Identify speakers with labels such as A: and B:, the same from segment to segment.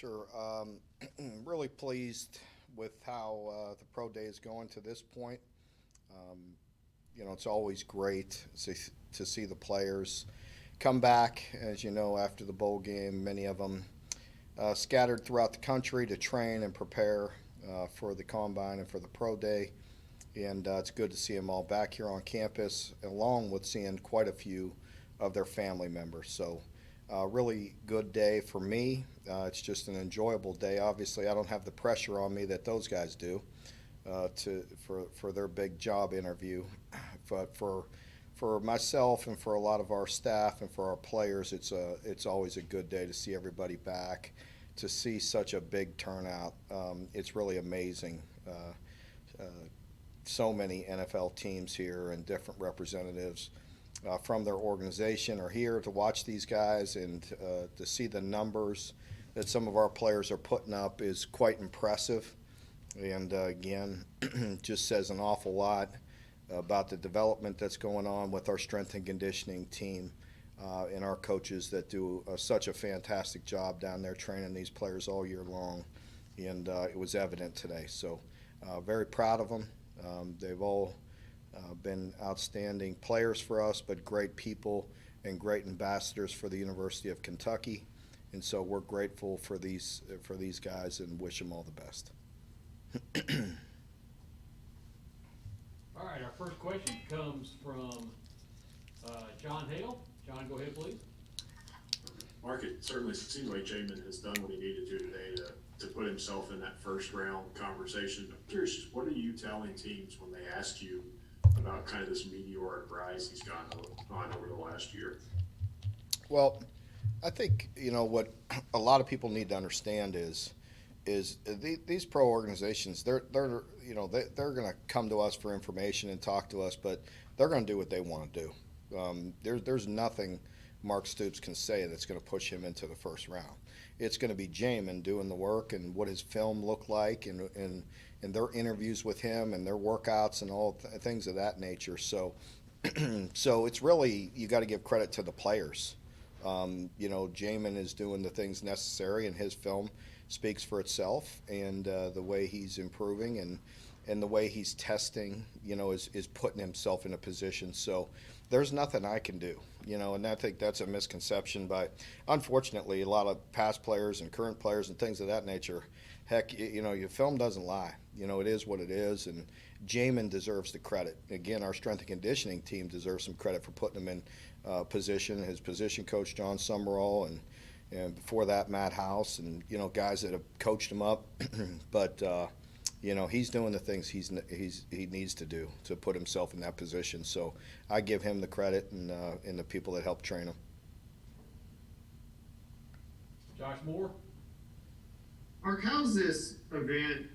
A: Sure. Really pleased with how the pro day is going to this point. Um, it's always great to see the players come back. As you know, after the bowl game, many of them scattered throughout the country to train and prepare for the combine and for the pro day. And it's good to see them all back here on campus, along with seeing quite a few of their family members. So, really good day for me. It's just an enjoyable day. Obviously, I don't have the pressure on me that those guys do for their big job interview. But for myself and for a lot of our staff and for our players, it's always a good day to see everybody back, to see such a big turnout. It's really amazing. Uh, so many NFL teams here and different representatives from their organization are here to watch these guys, and to see the numbers that some of our players are putting up is quite impressive. And again, just says an awful lot about the development that's going on with our strength and conditioning team and our coaches that do such a fantastic job down there training these players all year long. And it was evident today. So very proud of them. They've all been outstanding players for us, but great people and great ambassadors for the University of Kentucky. And so we're grateful for these guys and wish them all the best.
B: All right, our first question comes from John Hale. John, go ahead, please.
C: Mark, it certainly seems like Jamin has done what he needed to today to put himself in that first round conversation. I'm curious, just what are you telling teams when they ask you about kind of this meteoric rise he's gone on over the last year?
A: Well, I think what a lot of people need to understand is these pro organizations, they're going to come to us for information and talk to us, but they're going to do what they want to do. There's nothing Mark Stoops can say that's going to push him into the first round. It's going to be Jamin doing the work and what his film looked like and their interviews with him and their workouts and all things of that nature. So so it's really, you got to give credit to the players. Jamin is doing the things necessary, and his film speaks for itself. And the way he's improving and the way he's testing, is putting himself in a position. So there's nothing I can do, and I think that's a misconception by, unfortunately, a lot of past players and current players and things of that nature. Heck, your film doesn't lie. It is what it is, and Jamin deserves the credit. Again, our strength and conditioning team deserves some credit for putting him in position. His position coach, John Summerall, and before that, Matt House, and guys that have coached him up. But he's doing the things he needs to do to put himself in that position. So I give him the credit and the people that helped train him.
B: Josh Moore.
D: Mark, how's this event,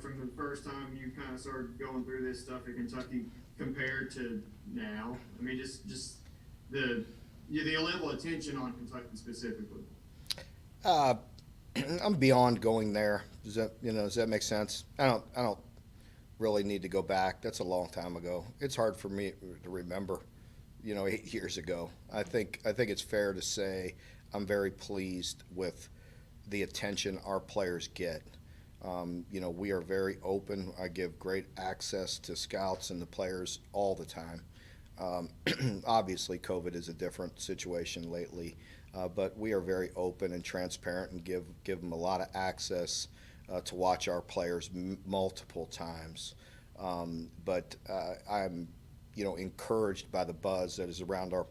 D: from the first time you kind of started going through this stuff at Kentucky compared to now? I mean, just the level of attention on Kentucky specifically.
A: I'm beyond going there. Does that make sense? I don't really need to go back. That's a long time ago. It's hard for me to remember, 8 years ago. I think it's fair to say I'm very pleased with the attention our players get. We are very open. I give great access to scouts and the players all the time. Obviously, COVID is a different situation lately, but we are very open and transparent and give them a lot of access to watch our players multiple times. But I'm encouraged by the buzz that is around our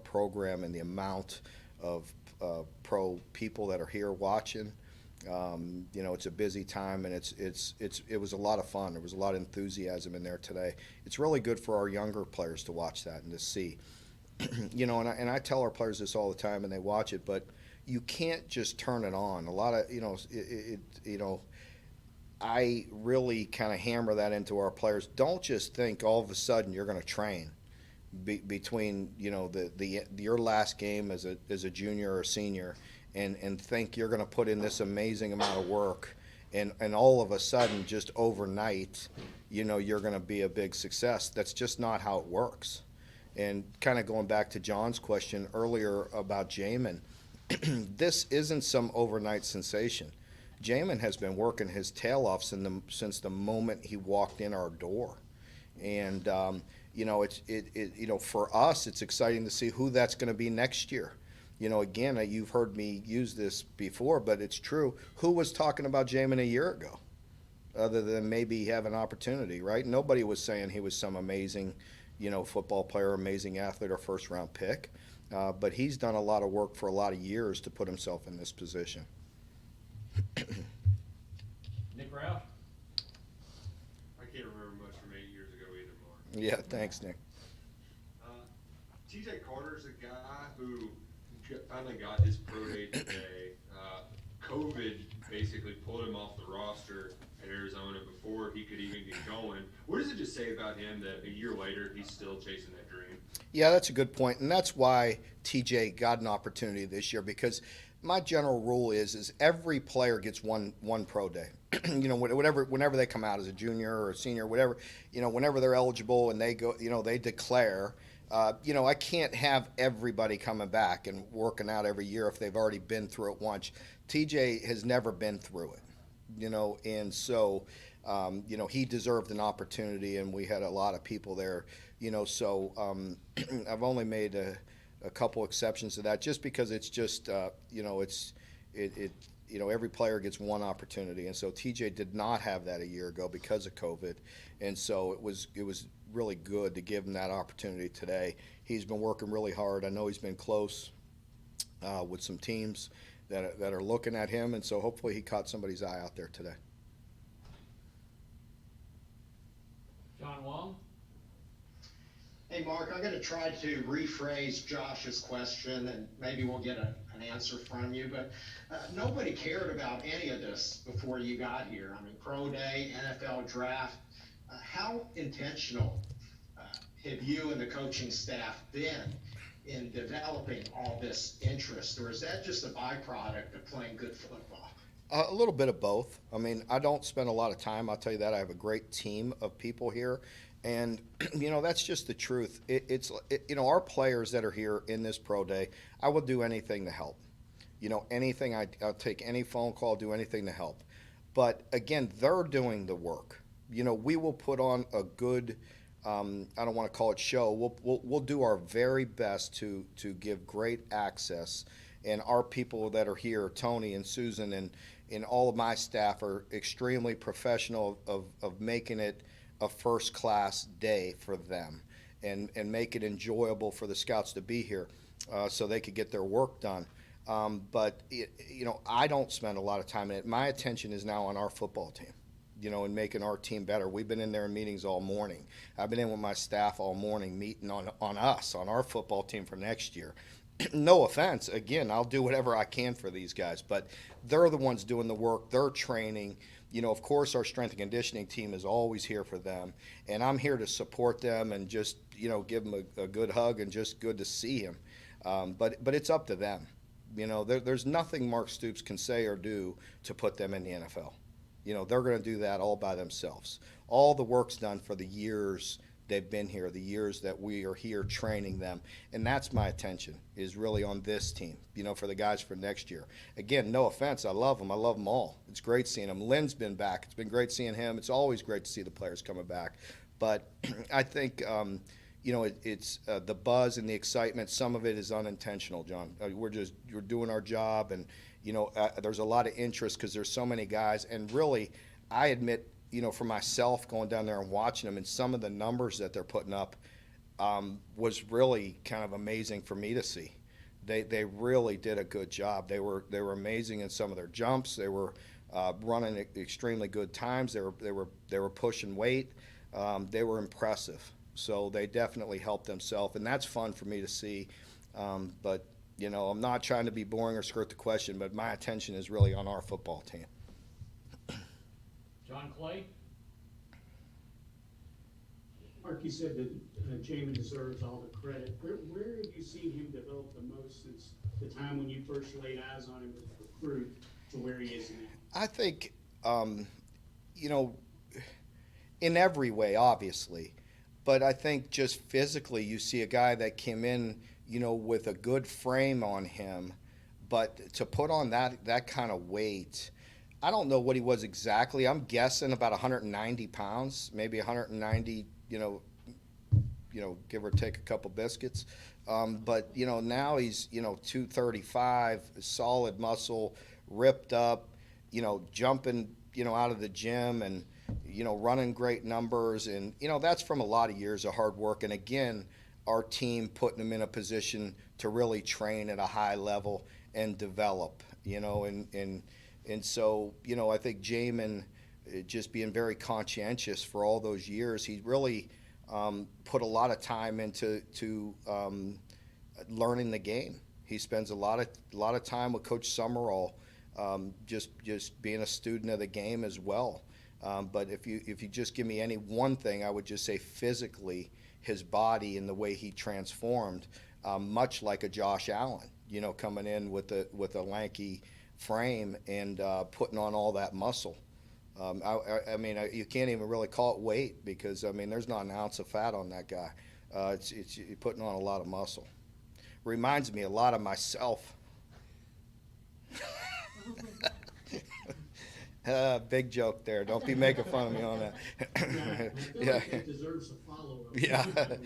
A: program and the amount of pro people that are here watching. It's a busy time, and it was a lot of fun. There was a lot of enthusiasm in there today. It's really good for our younger players to watch that and to see. And I tell our players this all the time, and they watch it, but you can't just turn it on. A lot of I really kind of hammer that into our players. Don't just think all of a sudden you're going to train between your last game as a junior or senior, and think you're going to put in this amazing amount of work, and all of a sudden, just overnight, you're going to be a big success. That's just not how it works. And kind of going back to John's question earlier about Jamin, this isn't some overnight sensation. Jamin has been working his tail off since the moment he walked in our door. And, for us, it's exciting to see who that's going to be next year. Again, you've heard me use this before, but it's true. Who was talking about Jamin a year ago? Other than maybe have an opportunity, right? Nobody was saying he was some amazing, football player, amazing athlete, or first-round pick. But he's done a lot of work for a lot of years to put himself in this position.
B: Nick Roush?
E: I can't remember much from 8 years ago either, Mark.
A: Yeah, thanks, Nick.
E: TJ Carter's a guy who finally got his pro day today. COVID basically pulled him off the roster at Arizona before he could even get going. What does it just say about him that a year later he's still chasing that dream?
A: Yeah, that's a good point, and that's why TJ got an opportunity this year, because my general rule is every player gets one pro day. Whenever they come out as a junior or a senior, whatever, whenever they're eligible and they go, they declare. I can't have everybody coming back and working out every year if they've already been through it once. TJ has never been through it, and so, he deserved an opportunity, and we had a lot of people there, so I've only made a couple exceptions to that just because it's just, every player gets one opportunity, and so TJ did not have that a year ago because of COVID, and so it was really good to give him that opportunity today. He's been working really hard. I know he's been close with some teams that are looking at him, and so hopefully he caught somebody's eye out there today.
B: John Wong?
F: Hey, Mark, I'm going to try to rephrase Josh's question, and maybe we'll get an answer from you. But nobody cared about any of this before you got here. I mean, pro day, NFL draft. How intentional have you and the coaching staff been in developing all this interest, or is that just a byproduct of playing good football?
A: A little bit of both. I mean, I don't spend a lot of time. I'll tell you that. I have a great team of people here. And, that's just the truth. Our players that are here in this pro day, I will do anything to help. Anything, I'll take any phone call, do anything to help. But, again, they're doing the work. We will put on a good, I don't want to call it show. We'll do our very best to give great access. And our people that are here, Tony and Susan and all of my staff, are extremely professional of making it a first-class day for them and make it enjoyable for the scouts to be here so they could get their work done. But I don't spend a lot of time in it. My attention is now on our football team, and making our team better. We've been in there in meetings all morning. I've been in with my staff all morning meeting on our football team for next year. No offense. Again, I'll do whatever I can for these guys, but they're the ones doing the work. They're training. Of course, our strength and conditioning team is always here for them, and I'm here to support them and just, give them a good hug and just good to see him. But it's up to them. There's nothing Mark Stoops can say or do to put them in the NFL. They're going to do that all by themselves. All the work's done for the years they've been here, the years that we are here training them. And that's my attention, is really on this team, for the guys for next year. Again, no offense. I love them. I love them all. It's great seeing them. Lynn's been back. It's been great seeing him. It's always great to see the players coming back. But I think, it's the buzz and the excitement. Some of it is unintentional, John. We're doing our job, and, there's a lot of interest because there's so many guys. And really, I admit, for myself, going down there and watching them, and some of the numbers that they're putting up was really kind of amazing for me to see. They really did a good job. They were amazing in some of their jumps. They were running extremely good times. They were pushing weight. They were impressive. So they definitely helped themselves, and that's fun for me to see. But I'm not trying to be boring or skirt the question, but my attention is really on our football team.
B: John Clay?
G: Mark, you said that Jamin deserves all the credit. Where have you seen him develop the most since the time when you first laid eyes on him as a recruit to where he is now?
A: I think, in every way, obviously. But I think just physically, you see a guy that came in, with a good frame on him, But to put on that kind of weight, I don't know what he was exactly. I'm guessing about 190 pounds, maybe 190, give or take a couple biscuits. But now he's 235, solid muscle, ripped up, jumping out of the gym and running great numbers, and that's from a lot of years of hard work. And again, our team putting him in a position to really train at a high level and develop. And so I think Jamin, just being very conscientious for all those years, he really put a lot of time into learning the game. He spends a lot of time with Coach Summerall, just being a student of the game as well. But if you just give me any one thing, I would just say physically, his body and the way he transformed, much like a Josh Allen, coming in with a lanky frame and putting on all that muscle. I mean, you can't even really call it weight because there's not an ounce of fat on that guy. It's you're putting on a lot of muscle. Reminds me a lot of myself. Big joke there. Don't be making fun of me on that.
G: Yeah, like it deserves a follow-up.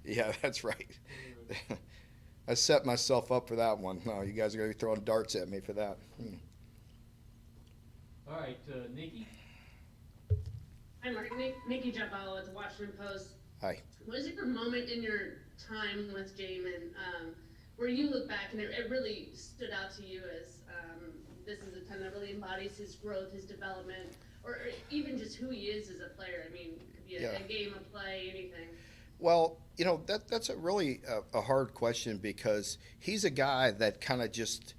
A: Yeah, that's right. I set myself up for that one. No, you guys are going to be throwing darts at me for that.
B: All right, Nikki?
H: Hi, Mark. Nikki Jabalo at the Washington Post.
A: Hi.
H: Was there a moment in your time with Jamin where you look back and it really stood out to you as this is a ton that really embodies his growth, his development, or even just who he is as a player? I mean, it could be a game, a play, anything.
A: Well, that's a really a hard question because he's a guy that kind of just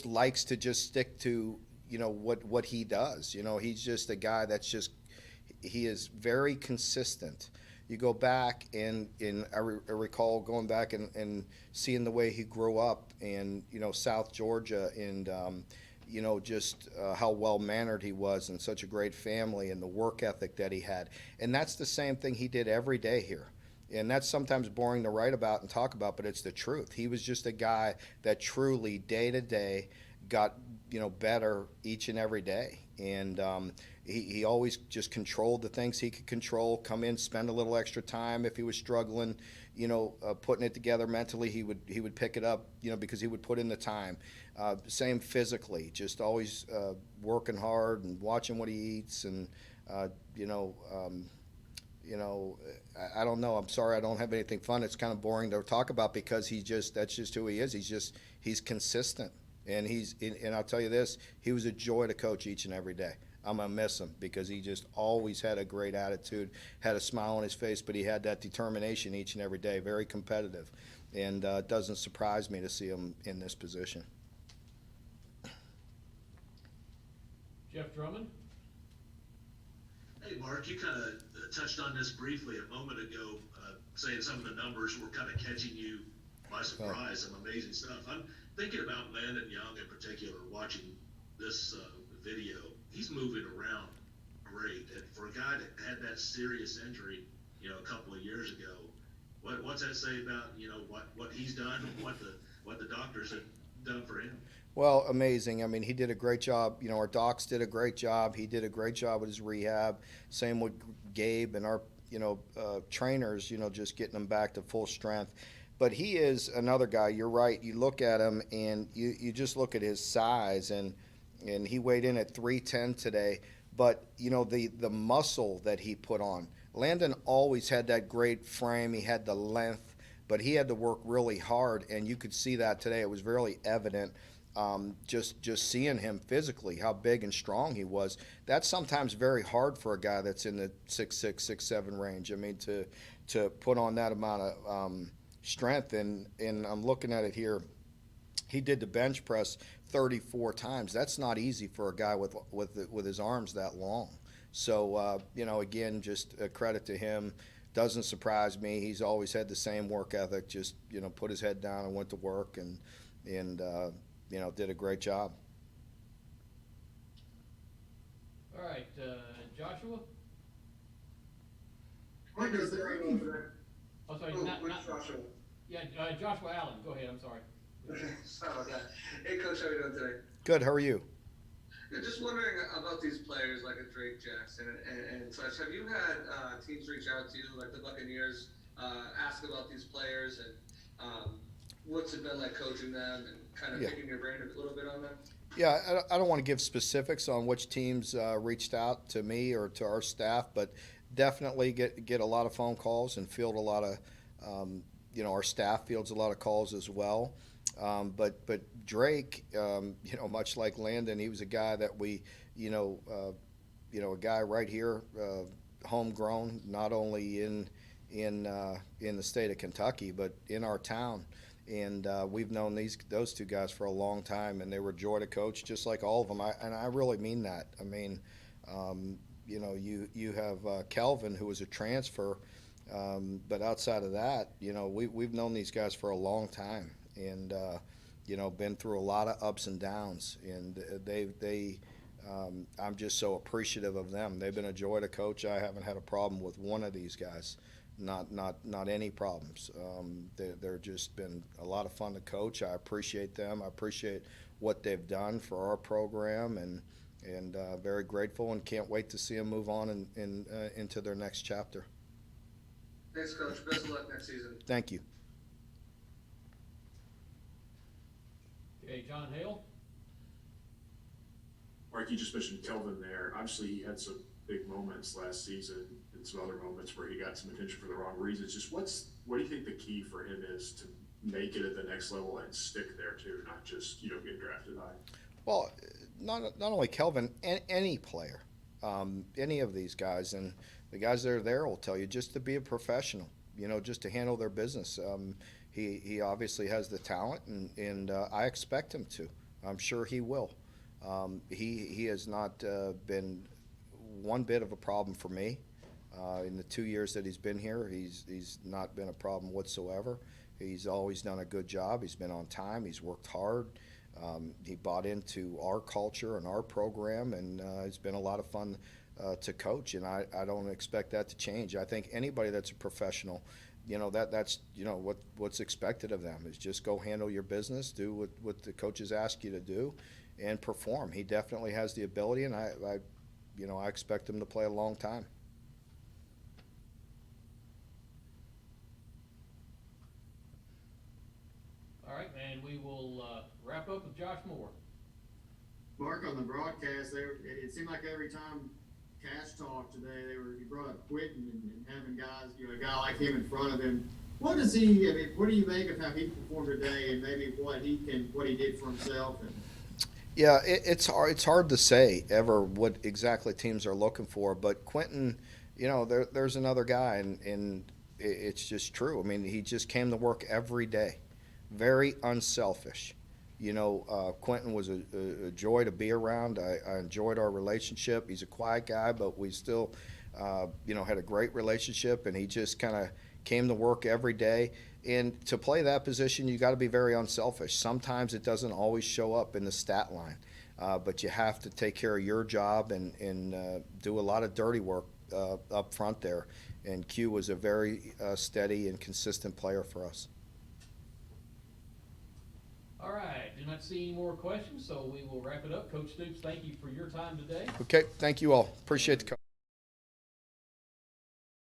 A: likes to just stick to what he does. He's just a guy he is very consistent. You go back and I recall going back and seeing the way he grew up in South Georgia and just how well-mannered he was and such a great family and the work ethic that he had. And that's the same thing he did every day here. And that's sometimes boring to write about and talk about, but it's the truth. He was just a guy that truly day to day got better each and every day. And he always just controlled the things he could control, come in, spend a little extra time. If he was struggling, putting it together mentally, he would pick it up, because he would put in the time. Same physically, just always working hard and watching what he eats. And, I don't know. I'm sorry I don't have anything fun. It's kind of boring to talk about because that's just who he is. He's consistent. And and I'll tell you this, he was a joy to coach each and every day. I'm going to miss him because he just always had a great attitude, had a smile on his face, but he had that determination each and every day, very competitive. And it doesn't surprise me to see him in this position.
B: Jeff Drummond?
I: Hey, Mark, you kind of touched on this briefly a moment ago, saying some of the numbers were kind of catching you by surprise, some amazing stuff. I'm thinking about Landon Young in particular, watching this video. He's moving around great. And for a guy that had that serious injury, a couple of years ago, what's that say about, what he's done and what the doctors have done for him?
A: Well, amazing. I mean, he did a great job. Our docs did a great job. He did a great job with his rehab. Same with Gabe and our, trainers, just getting him back to full strength. But he is another guy. You're right. You look at him and you just look at his size and he weighed in at 310 today. But, the muscle that he put on. Landon always had that great frame. He had the length, but he had to work really hard, and you could see that today. It was really evident. Just seeing him physically, how big and strong he was. That's sometimes very hard for a guy that's in the 6'6", 6'7" range. I mean, to put on that amount of strength, and I'm looking at it here. He did the bench press 34 times. That's not easy for a guy with his arms that long. So again, just a credit to him. Doesn't surprise me. He's always had the same work ethic. Just put his head down and went to work and did a great job.
B: All right, Joshua?
J: Mark, is there any?
B: Oh, sorry,
J: Oh,
B: not
J: Joshua.
B: Yeah, Joshua Allen, go ahead, I'm sorry.
J: Sorry about that. Hey, Coach, how are you doing today?
A: Good. How are you?
J: Yeah, just wondering about these players like a Drake Jackson and such. Have you had teams reach out to you, like the Buccaneers, ask about these players and what's it been like coaching them and kind of picking your brain a little bit on that?
A: Yeah, I don't want to give specifics on which teams reached out to me or to our staff, but definitely get a lot of phone calls and field a lot of, our staff fields a lot of calls as well. But Drake, much like Landon, he was a guy that we, a guy right here, homegrown, not only in the state of Kentucky, but in our town. And we've known those two guys for a long time, and they were a joy to coach, just like all of them. And I really mean that. I mean, you have Kelvin, who was a transfer, but outside of that, we've known these guys for a long time, and been through a lot of ups and downs. And I'm just so appreciative of them. They've been a joy to coach. I haven't had a problem with one of these guys. Not any problems. They're just been a lot of fun to coach. I appreciate them. I appreciate what they've done for our program, and very grateful, and can't wait to see them move on into their next chapter.
J: Thanks, Coach. Best of luck next season.
A: Thank you.
B: Okay, John Hale?
C: Mark, you just mentioned Kelvin there. Obviously, he had some big moments last season and some other moments where he got some attention for the wrong reasons. Just what do you think the key for him is to make it at the next level and stick there too, not just, get drafted high?
A: Well, not only Kelvin, any player, any of these guys, and the guys that are there will tell you just to be a professional, just to handle their business. He obviously has the talent, and I expect him to. I'm sure he will. He has not been one bit of a problem for me. In the 2 years that he's been here, he's not been a problem whatsoever. He's always done a good job. He's been on time. He's worked hard. He bought into our culture and our program, and it's been a lot of fun to coach, and I don't expect that to change. I think anybody that's a professional, that's what's expected of them is just go handle your business, do what the coaches ask you to do, and perform. He definitely has the ability, and I expect him to play a long time.
B: All right, and we will wrap up with Josh Moore.
D: Mark, on the broadcast, it seemed like every time Cash talked today, he brought up quitting and having guys, a guy like him in front of him. What do you make of how he performed today, and maybe what he did for himself?
A: Yeah, it's hard to say ever what exactly teams are looking for, but Quentin, there's another guy, and it's just true. I mean, he just came to work every day, very unselfish. Quentin was a joy to be around. I enjoyed our relationship. He's a quiet guy, but we still, had a great relationship, and he just kind of came to work every day. And to play that position, you got to be very unselfish. Sometimes it doesn't always show up in the stat line, but you have to take care of your job and do a lot of dirty work up front there. And Q was a very steady and consistent player for us.
B: All right, do not see any more questions, so we will wrap it up. Coach Stoops, thank you for your time today.
A: Okay, thank you all. Appreciate the